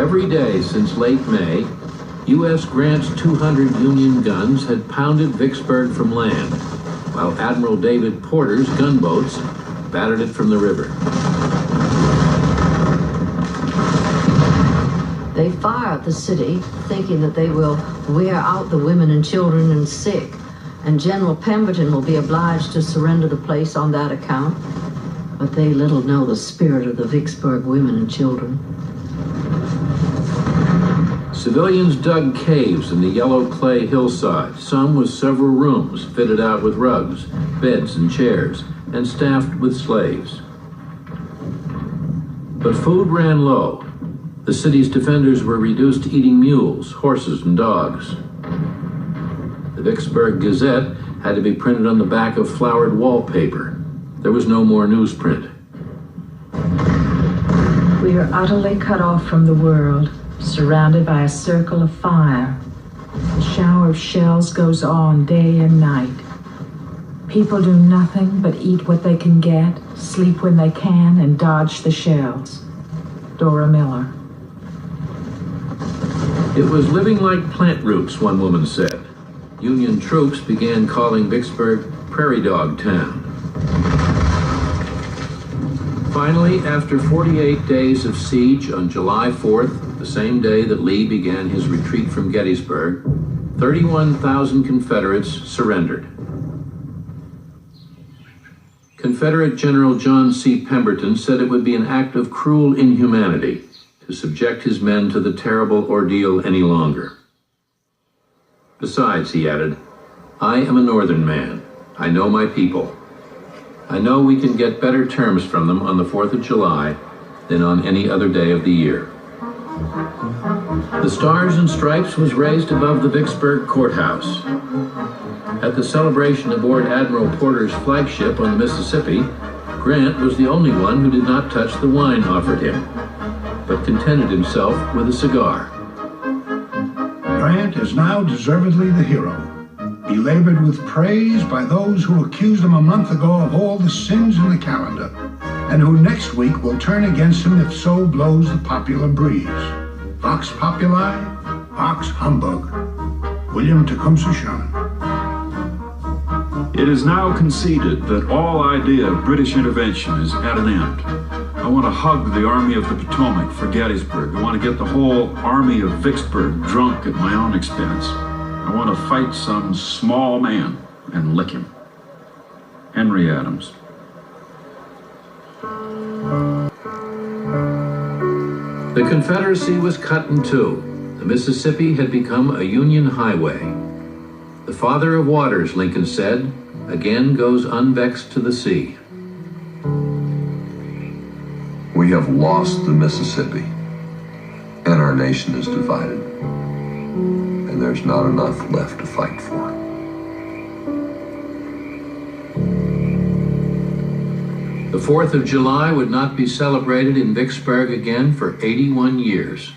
Every day since late May, U.S. Grant's 200 Union guns had pounded Vicksburg from land, while Admiral David Porter's gunboats battered it from the river. They fire at the city, thinking that they will wear out the women and children and sick, and General Pemberton will be obliged to surrender the place on that account. But they little know the spirit of the Vicksburg women and children. Civilians dug caves in the yellow clay hillside, some with several rooms fitted out with rugs, beds, and chairs, and staffed with slaves. But food ran low. The city's defenders were reduced to eating mules, horses, and dogs. The Vicksburg Gazette had to be printed on the back of flowered wallpaper. There was no more newsprint. We are utterly cut off from the world, surrounded by a circle of fire. The shower of shells goes on day and night. People do nothing but eat what they can get, sleep when they can, and dodge the shells. Dora Miller. It was living like plant roots, one woman said. Union troops began calling Vicksburg Prairie Dog Town. Finally, after 48 days of siege on July 4th, the same day that Lee began his retreat from Gettysburg, 31,000 Confederates surrendered. Confederate General John C. Pemberton said it would be an act of cruel inhumanity to subject his men to the terrible ordeal any longer. Besides, he added, I am a Northern man. I know my people. I know we can get better terms from them on the 4th of July than on any other day of the year. The Stars and Stripes was raised above the Vicksburg courthouse. At the celebration aboard Admiral Porter's flagship on the Mississippi, Grant was the only one who did not touch the wine offered him, but contented himself with a cigar. Grant is now deservedly the hero, belabored with praise by those who accused him a month ago of all the sins in the calendar, and who next week will turn against him if so blows the popular breeze. Vox populi, vox humbug. William Tecumseh Sherman. It is now conceded that all idea of British intervention is at an end. I want to hug the Army of the Potomac for Gettysburg. I want to get the whole Army of Vicksburg drunk at my own expense. I want to fight some small man and lick him. Henry Adams. The Confederacy was cut in two. The Mississippi had become a Union highway. The Father of Waters, Lincoln said, again goes unvexed to the sea. We have lost the Mississippi, and our nation is divided, and there's not enough left to fight for. The 4th of July would not be celebrated in Vicksburg again for 81 years.